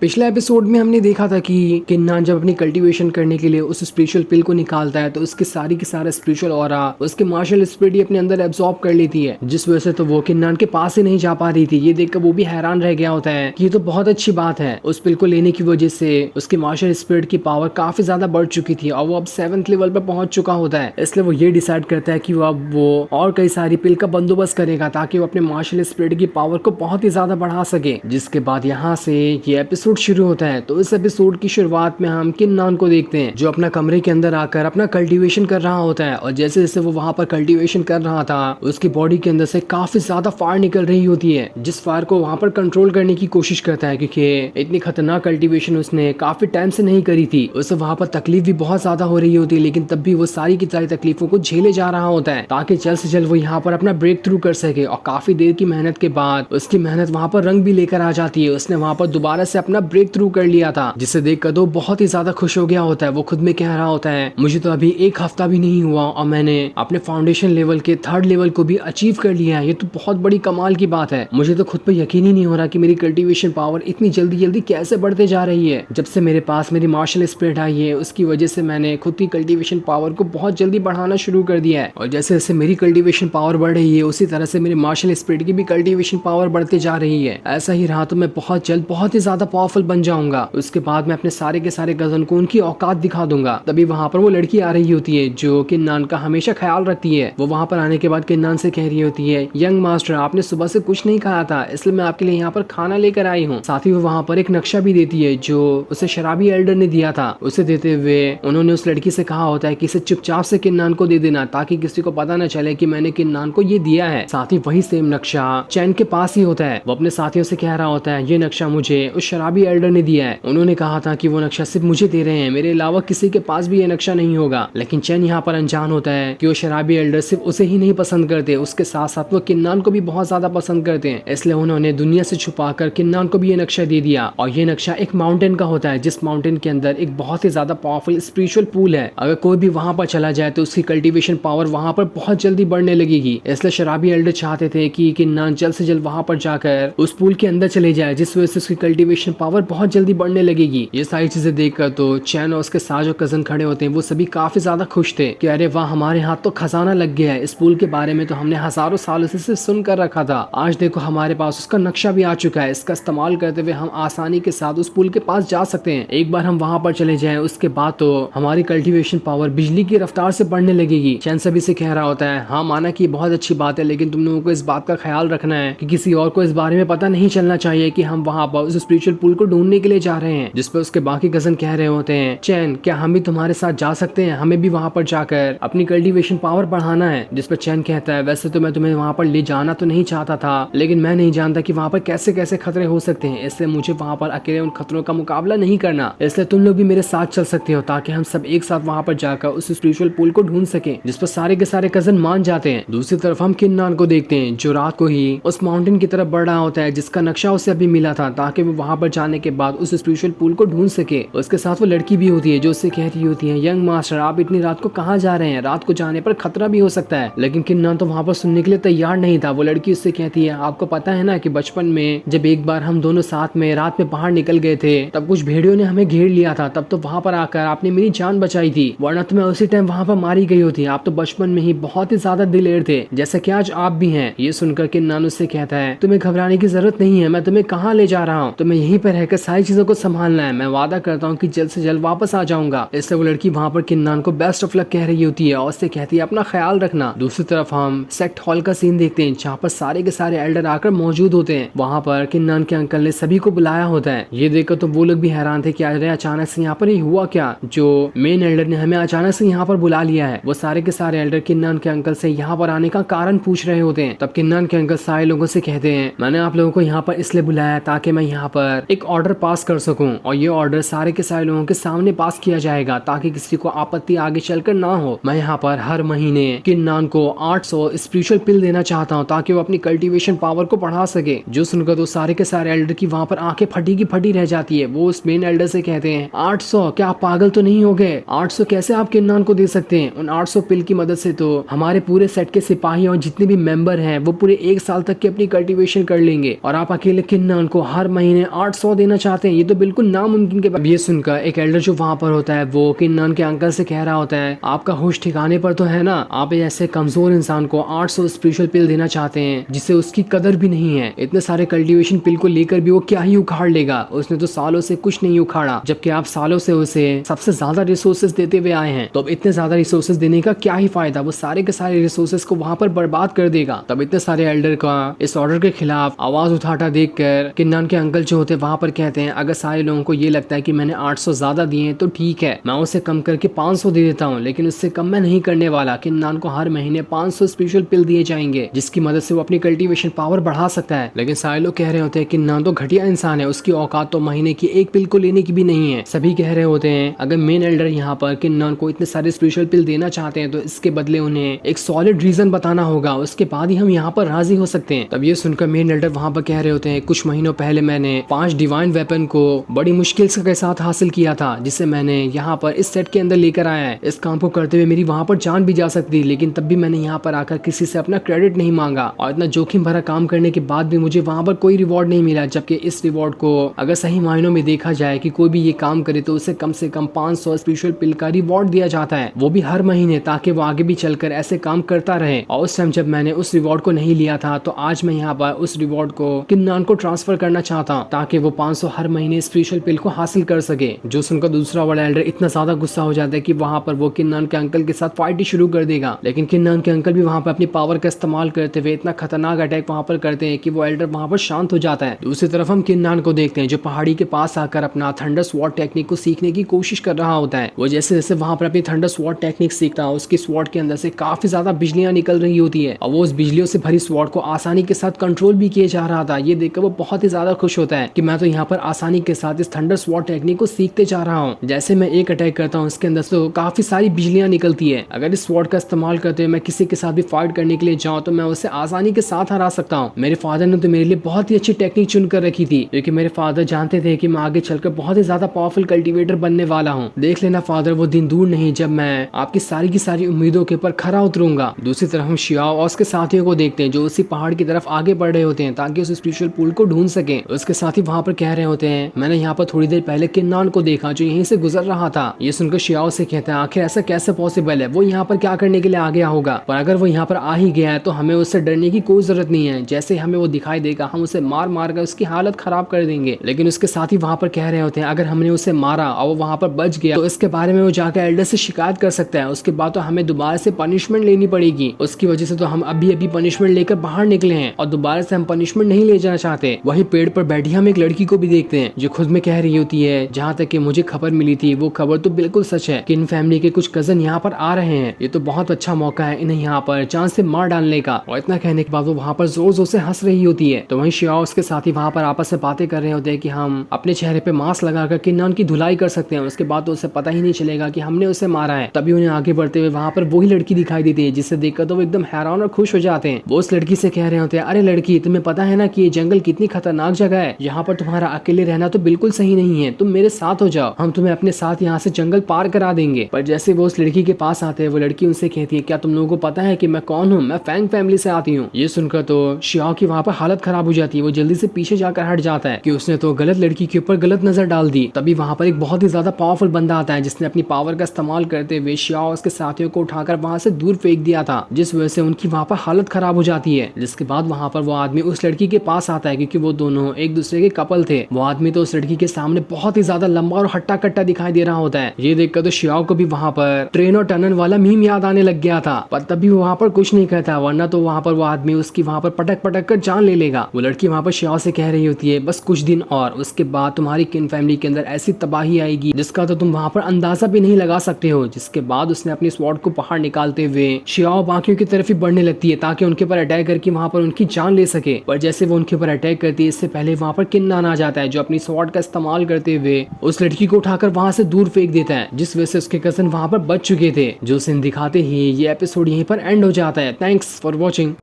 पिछले एपिसोड में हमने देखा था कि किन्नान जब अपनी कल्टीवेशन करने के लिए उस स्पिरिचुअल पिल को निकालता है तो उसकी सारी की सारा स्पिरिचुअल ऑरा उसके मार्शल स्पिरिट ही अपने अंदर एब्सॉर्ब कर लेती है, जिस वजह से तो वो किन्नान के पास ही नहीं जा पा रही थी। ये देखकर वो भी हैरान रह गया होता है कि ये तो बहुत अच्छी बात है। उस पिल को लेने की वजह से उसके मार्शल स्पिरिट की पावर काफी ज्यादा बढ़ चुकी थी और वो अब 7th लेवल पर पहुंच चुका होता है। इसलिए वो ये डिसाइड करता है कि वो और कई सारी पिल का बंदोबस्त करेगा ताकि वो अपने मार्शल स्पिरिट की पावर को बहुत ही ज्यादा बढ़ा सके। जिसके बाद यहाँ से ये एपिसोड शुरू होता है। तो इस एपिसोड की शुरुआत में हम किन्नान को देखते हैं जो अपना कमरे के अंदर आकर अपना कल्टीवेशन कर रहा होता है, और जैसे जैसे वो वहां पर कल्टीवेशन कर रहा था उसकी बॉडी के अंदर से काफी ज्यादा फायर निकल रही होती है, जिस फायर को वहां पर कंट्रोल करने की कोशिश करता है क्योंकि इतनी खतरनाक कल्टीवेशन उसने काफी टाइम से नहीं करी थी। उसे वहां पर तकलीफ भी बहुत ज्यादा हो रही होती है, लेकिन तब भी वो सारी की सारी तकलीफों को झेले जा रहा होता है ताकि जल्द से जल्द वो यहाँ पर अपना ब्रेक थ्रू कर सके। और काफी देर की मेहनत के बाद उसकी मेहनत वहां पर रंग भी लेकर आ जाती है। उसने वहां पर दोबारा से अपना ब्रेक थ्रू कर लिया था, जिसे देखकर तो बहुत ही ज्यादा खुश हो गया होता है। वो खुद में कह रहा होता है मुझे तो अभी एक हफ्ता भी नहीं हुआ और मैंने अपने फाउंडेशन लेवल के 3rd लेवल को भी अचीव कर लिया है। ये तो बहुत बड़ी कमाल की बात है। मुझे तो खुद पर यकीन ही नहीं हो रहा कि मेरी कल्टीवेशन पावर इतनी जल्दी जल्दी कैसे बढ़ते जा रही है। जब से मेरे पास मेरी मार्शल स्पिरिट आई है उसकी वजह से मैंने खुद की कल्टीवेशन पावर को बहुत जल्दी बढ़ाना शुरू कर दिया है, और जैसे जैसे मेरी कल्टीवेशन पावर बढ़ रही है उसी तरह से मेरे मार्शल स्पिरिट की भी कल्टीवेशन पावर बढ़ते जा रही है। ऐसा ही रहा तो मैं बहुत जल्द बहुत ही ज्यादा पावरफुल बन जाऊंगा। उसके बाद मैं अपने सारे के सारे कजन को उनकी औकात दिखा दूंगा। तभी वहां पर वो लड़की आ रही होती है जो किन्नान का हमेशा ख्याल रखती है। वो वहां पर आने के बाद किन्नान से कह रही होती है यंग मास्टर आपने सुबह से कुछ नहीं खाया था इसलिए मैं आपके लिए यहाँ पर खाना लेकर आई हूँ। साथ ही वो वहाँ पर एक नक्शा भी देती है जो उसे शराबी एल्डर ने दिया था। उसे देते हुए उन्होंने उस लड़की से कहा होता है कि इसे चुपचाप से किन्नान को दे देना ताकि किसी को पता न चले कि मैंने किन्नान को ये दिया है। साथ ही वही सेम नक्शा चैन के पास ही होता है। वो अपने साथियों से कह रहा होता है ये नक्शा मुझे उस शराबी एल्डर ने दिया है। उन्होंने कहा था कि वो नक्शा सिर्फ मुझे दे रहे हैं, मेरे अलावा किसी के पास भी ये नक्शा नहीं होगा। लेकिन चैन यहाँ पर अनजान होता है कि वो शराबी एल्डर सिर्फ उसे ही नहीं पसंद करते, उसके साथ साथ वो किन्नान को भी बहुत ज्यादा पसंद करते हैं। इसलिए उन्होंने दुनिया से छुपाकर किन्नान को भी ये नक्शा दे दिया। और ये नक्शा एक माउंटेन का होता है जिस माउंटेन के अंदर एक बहुत ही ज्यादा पावरफुल स्पिरिचुअल पूल है। अगर कोई भी वहां पर चला जाए तो उसकी कल्टीवेशन पावर वहां पर बहुत जल्दी बढ़ने लगेगी। इसलिए शराबी एल्डर चाहते थे कि किन्नान जल्द से जल्द वहां पर जाकर उस पूल के अंदर चले जाए, जिस वजह से उसकी कल्टीवेशन पावर बहुत जल्दी बढ़ने लगेगी। ये सारी चीजें देखकर तो चैन और उसके साथ जो कजन खड़े होते हैं वो सभी काफी ज्यादा खुश थे कि अरे वाह हमारे हाथ तो खजाना लग गया है। इस पुल के बारे में तो हमने हजारों सालों से सिर्फ सुन कर रखा था, आज देखो हमारे पास उसका नक्शा भी आ चुका है। इसका इस्तेमाल करते हुए हम आसानी के साथ उस पुल के पास जा सकते हैं। एक बार हम वहां पर चले जाएं उसके बाद तो हमारी कल्टीवेशन पावर बिजली की रफ्तार से बढ़ने लगेगी। चैन सभी से कह रहा होता है हाँ माना कि बहुत अच्छी बात है, लेकिन तुम लोगों को इस बात का ख्याल रखना है कि किसी और को इस बारे में पता नहीं चलना चाहिए कि हम वहां पर उस स्पिरिचुअल पुल को ढूंढने के लिए जा रहे हैं। जिस पर उसके बाकी कजन कह रहे होते हैं चैन क्या हम भी तुम्हारे साथ जा सकते हैं, हमें भी वहां पर जाकर अपनी कल्टीवेशन पावर बढ़ाना है। जिस पर चैन कहता है वैसे तो मैं तुम्हें वहां पर ले जाना तो नहीं चाहता था, लेकिन मैं नहीं जानता कि वहां पर कैसे कैसे खतरे हो सकते हैं, इसलिए मुझे वहां पर अकेले उन खतरों का मुकाबला नहीं करना। इसलिए तुम लोग भी मेरे साथ चल सकते हो ताकि हम सब एक साथ वहां पर जाकर उस स्पिरिचुअल पुल को ढूंढ सके। जिस पर सारे के सारे कजन मान जाते हैं। दूसरी तरफ हम किन्नान को देखते हैं जो रात को ही उस माउंटेन की तरफ बढ़ रहा होता है जिसका नक्शा उसे अभी मिला था, ताकि वो वहां पर जाने के बाद उस स्पिरिचुअल पुल को ढूंढ सके। उसके साथ वो लड़की भी होती है जो उससे कह रही होती है यंग मास्टर आप इतनी रात को कहाँ जा रहे हैं, रात को जाने पर खतरा भी हो सकता है। लेकिन किन्नान तो वहां पर सुनने के लिए तैयार नहीं था। वो लड़की उससे कहती है आपको पता है ना कि बचपन में जब एक बार हम दोनों साथ में रात में बाहर निकल गए थे तब कुछ भेड़ियों ने हमें घेर लिया था, तब तो वहां पर आकर आपने मेरी जान बचाई थी, वरना तो मैं उसी टाइम वहां पर मारी गई होती। आप तो बचपन में ही बहुत ही ज्यादा दिलेर थे जैसे कि आज आप भी हैं। ये सुनकर किन्नान उससे कहता है तुम्हें घबराने की जरूरत नहीं है, मैं तुम्हें कहाँ ले जा रहा हूँ, तुम्हें यहीं पर रहकर सारी चीजों को संभालना है, मैं वादा करता हूँ कि जल्द से जल्द वापस आ जाऊंगा। इससे वो लड़की वहां पर किन्नान को बेस्ट ऑफ लक कह रही होती है और उससे कहती है अपना ख्याल रखना। दूसरी तरफ हम सेक्ट हॉल का सीन देखते हैं जहाँ पर सारे के सारे एल्डर आकर मौजूद होते हैं। वहां पर किन्नान के अंकल ने सभी को बुलाया होता है। ये देखकर तो वो लोग भी हैरान थे कि अरे अचानक से यहाँ पर ये हुआ क्या, जो मेन एल्डर ने हमें अचानक से यहाँ पर बुला लिया है। वो सारे के सारे एल्डर किन्नान के अंकल से यहाँ पर आने का कारण पूछ रहे होते हैं। तब किन्नान के अंकल सारे लोगों से कहते हैं मैंने आप लोगों को यहाँ पर इसलिए बुलाया ताकि मैं यहाँ पर एक ऑर्डर पास कर सकूं, और ये ऑर्डर सारे के सारे लोगों के सामने पास किया जाएगा ताकि किसी को आपत्ति आगे चलकर ना हो। मैं यहाँ पर हर महीने किन्नान को 800 स्पिरिचुअल पिल देना चाहता हूँ ताकि वो अपनी कल्टीवेशन पावर को बढ़ा सके। जो सुनकर तो सारे के सारे एल्डर की वहाँ पर आंखें फटी की फटी रह जाती है। वो उस मेन एल्डर से कहते हैं 800 क्या आप पागल तो नहीं हो गए, 800 कैसे आप किन्नान को दे सकते हैं। उन 800 पिल की मदद से तो हमारे पूरे सेट के सिपाही और जितने भी मेंबर हैं वो पूरे 1 साल तक की अपनी कल्टीवेशन कर लेंगे, और आप अकेले किन्नान को हर महीने 800 100 देना चाहते हैं, ये तो बिल्कुल नामुमकिन के। अब ये सुनकर एक एल्डर जो वहाँ पर होता है वो किन्नान के अंकल से कह रहा होता है, आपका होश ठिकाने पर तो है ना? आप ऐसे कमजोर इंसान को 800 स्पेशल पिल देना चाहते हैं जिसे उसकी कदर भी नहीं है। इतने सारे कल्टीवेशन पिल को लेकर भी वो क्या ही उखाड़ लेगा, उसने तो सालों से कुछ नहीं उखाड़ा, जबकि आप सालों से उसे सबसे ज्यादा रिसोर्सेज देते हुए आए हैं। तो अब इतने ज्यादा रिसोर्सेज देने का क्या ही फायदा, वो सारे के सारे रिसोर्सेज को वहाँ पर बर्बाद कर देगा। तब इतने सारे एल्डर का इस ऑर्डर के खिलाफ आवाज उठाता देखकर किन्नान के अंकल जो होते वहाँ पर कहते हैं, अगर सारे लोगों को ये लगता है कि मैंने 800 ज्यादा दिए तो ठीक है, मैं उसे कम करके 500 दे देता हूँ, लेकिन उससे कम मैं नहीं करने वाला। किन्नान को हर महीने 500 स्पेशल पिल दिए जाएंगे जिसकी मदद से वो अपनी कल्टीवेशन पावर बढ़ा सकता है। लेकिन सारे लोग कह रहे होते हैं किन्नान तो घटिया इंसान है, उसकी औकात तो महीने की एक पिल को लेने की भी नहीं है। सभी कह रहे होते हैं अगर मेन एल्डर यहाँ पर किन्नान को इतने सारे स्पेशल पिल देना चाहते हैं तो इसके बदले उन्हें एक सॉलिड रीजन बताना होगा, उसके बाद ही हम यहाँ पर राजी हो सकते हैं। तब ये सुनकर मेन एल्डर वहाँ पर कह रहे होते हैं, कुछ महीनों पहले मैंने 5 डिवाइन वेपन को बड़ी मुश्किल के साथ हासिल किया था, जिसे मैंने यहाँ पर इस सेट के अंदर लेकर आया है। इस काम को करते हुए मेरी वहाँ पर जान भी जा सकती, लेकिन तब भी मैंने यहाँ पर आकर किसी से अपना क्रेडिट नहीं मांगा, और इतना जोखिम भरा काम करने के बाद भी मुझे वहाँ पर कोई रिवॉर्ड नहीं मिला। जबकि इस रिवॉर्ड को अगर सही मायनों में देखा जाए कि कोई भी ये काम करे तो उसे कम से कम 500 स्पेशल पिल का रिवॉर्ड दिया जाता है, वो भी हर महीने, ताकि वो आगे भी चलकर ऐसे काम करता रहे। और उस टाइम जब मैंने उस रिवॉर्ड को नहीं लिया था तो आज मैं यहाँ पर उस रिवॉर्ड को किन्नान को ट्रांसफर करना चाहता हूँ ताकि वो 500 हर महीने स्पेशल पिल को हासिल कर सके। जो सुनकर दूसरा वाला एल्डर इतना ज्यादा गुस्सा हो जाता है कि वहाँ पर वो किन्नान के अंकल के साथ फाइट शुरू कर देगा। लेकिन किन्नान के अंकल भी वहाँ पर अपनी पावर का इस्तेमाल करते हुए इतना खतरनाक अटैक वहाँ पर करते हैं कि वो एल्डर वहाँ पर शांत हो जाता है। दूसरी तरफ हम किन्नान को देखते हैं जो पहाड़ी के पास आकर अपना थंडर स्वॉर्ड टेक्निक को सीखने की कोशिश कर रहा होता है। वो जैसे जैसे वहाँ पर अपनी थंडर स्वॉर्ड टेक्निक सीखता है, उसकी स्वॉर्ड के अंदर से काफी ज्यादा बिजलियां निकल रही होती है और वो उस बिजलियों से भरी स्वॉर्ड को आसानी के साथ कंट्रोल भी किया जा रहा था। ये देखकर वो बहुत ही ज्यादा खुश होता है कि मैं तो यहाँ पर आसानी के साथ इस थंडर स्वॉर्ड टेक्निक को सीखते जा रहा हूँ। जैसे मैं एक अटैक करता हूँ उसके अंदर से काफी सारी बिजलियां निकलती है। अगर इस स्वॉर्ड का इस्तेमाल करते हुए मैं किसी के साथ भी फाइट करने के लिए जाऊँ तो मैं उसे आसानी के साथ हरा सकता हूँ। मेरे फादर ने तो मेरे लिए बहुत ही अच्छी टेक्निक चुन कर रखी थी, क्योंकि मेरे फादर जानते थे कि मैं आगे चलकर बहुत ही ज्यादा पावरफुल कल्टीवेटर बनने वाला हूँ। देख लेना फादर, वो दिन दूर नहीं जब मैं आपकी सारी की सारी उम्मीदों के ऊपर खरा उतरूंगा। दूसरी तरफ हम शियाओ और उसके साथियों को देखते हैं जो उसी पहाड़ की तरफ आगे बढ़ रहे होते हैं ताकि उस स्पिरिचुअल पूल को ढूंढ सके। उसके साथी वहाँ पर कह रहे होते हैं, मैंने यहाँ पर थोड़ी देर पहले किन्नान को देखा जो यहीं से गुजर रहा था। ये सुनकर शियाओ से कहते हैं, आखिर ऐसा कैसे पॉसिबल है, वो यहाँ पर क्या करने के लिए आ गया होगा? पर अगर वो यहाँ पर आ ही गया है तो हमें उससे डरने की कोई जरूरत नहीं है। जैसे हमें वो दिखाई देगा हम उसे मार मार कर उसकी हालत खराब कर देंगे। लेकिन उसके साथी वहाँ पर कह रहे होते हैं, अगर हमने उसे मारा और वो वहाँ पर बच गया तो इसके बारे में वो जाकर एल्डर से शिकायत कर सकता है। उसके बाद तो हमें दोबारा से पनिशमेंट लेनी पड़ेगी। उसकी वजह से तो हम अभी अभी पनिशमेंट लेकर बाहर निकले हैं और दोबारा से हम पनिशमेंट नहीं ले जाना चाहते। वही पेड़ पर बैठी हम एक लड़की को भी देखते हैं जो खुद में कह रही होती है, जहाँ तक कि मुझे खबर मिली थी वो खबर तो बिल्कुल सच है कि इन फैमिली के कुछ कजन यहाँ पर आ रहे हैं। ये तो बहुत अच्छा मौका है इन्हें यहाँ पर जान से मार डालने का। और इतना कहने के बाद वो वहाँ पर जोर जोर से हंस रही होती है। तो वहीं शियाओ उसके साथी वहाँ पर आपस में बातें कर रहे होते हैं कि हम अपने चेहरे पे मास्क लगाकर किन्नान की धुलाई कर सकते हैं, उसके बाद तो उसे पता ही नहीं चलेगा कि हमने उसे मारा है। तभी उन्हें आगे बढ़ते हुए वहाँ पर वही लड़की दिखाई देती है जिसे देखकर तो वो एकदम हैरान और खुश हो जाते हैं। वो उस लड़की से कह रहे होते हैं, अरे लड़की, तुम्हें पता है ना कि ये जंगल कितनी खतरनाक जगह है, यहाँ पर तुम्हारा अकेले रहना तो बिल्कुल सही नहीं है, तुम मेरे साथ हो जाओ, हम तुम्हें अपने साथ यहाँ से जंगल पार करा देंगे। पर जैसे वो उस लड़की के पास आते हैं वो लड़की उनसे कहती है, क्या तुम लोगों को पता है कि मैं कौन हूँ? मैं फैंग फैमिली से आती हूँ। ये सुनकर तो शियाओ की वहाँ पर हालत खराब हो जाती है। वो जल्दी से पीछे जाकर हट जाता है कि उसने तो गलत लड़की के ऊपर गलत नजर डाल दी। तभी वहाँ पर एक बहुत ही ज्यादा पावरफुल बंदा आता है जिसने अपनी पावर का इस्तेमाल करते हुए शियाओ उसके साथियों को उठाकर वहाँ से दूर फेंक दिया था, जिस वजह से उनकी वहाँ पर हालत खराब हो जाती है। जिसके बाद वहाँ पर वो आदमी उस लड़की के पास आता है क्योंकि वो दोनों एक दूसरे के कपल थे। वो आदमी तो उस लड़की के सामने बहुत ही ज्यादा लंबा और हट्टा कट्टा दिखाई दे रहा होता है। ये देखकर तो शियाओ को भी वहाँ पर ट्रेन और टनल वाला मीम याद आने लग गया था, पर तभी वो वहाँ पर कुछ नहीं कहता, वरना तो वहाँ पर वो आदमी उसकी वहाँ पर पटक पटक कर जान ले लेगा। वो लड़की वहाँ पर शियाओ से कह रही होती है, बस कुछ दिन और, उसके बाद तुम्हारी किन फैमिली के अंदर ऐसी तबाही आएगी जिसका तो तुम वहाँ पर अंदाजा भी नहीं लगा सकते हो। जिसके बाद उसने अपनी स्वॉर्ड को बाहर निकालते हुए शियाओ बाकियों की तरफ ही बढ़ने लगती है ताकि उनके ऊपर अटैक करके वहाँ पर उनकी जान ले सके। पर जैसे वो उनके ऊपर अटैक करती है इससे पहले वहाँ पर किन्नान आ जाता है जो अपनी स्वॉर्ड का इस्तेमाल करते हुए उस लड़की को उठाकर वहाँ से दूर फेंक देता है, जिस वजह से उसके कजन वहाँ पर बच चुके थे। जो सीन दिखाते ही ये एपिसोड यहीं पर एंड हो जाता है। Thanks for watching.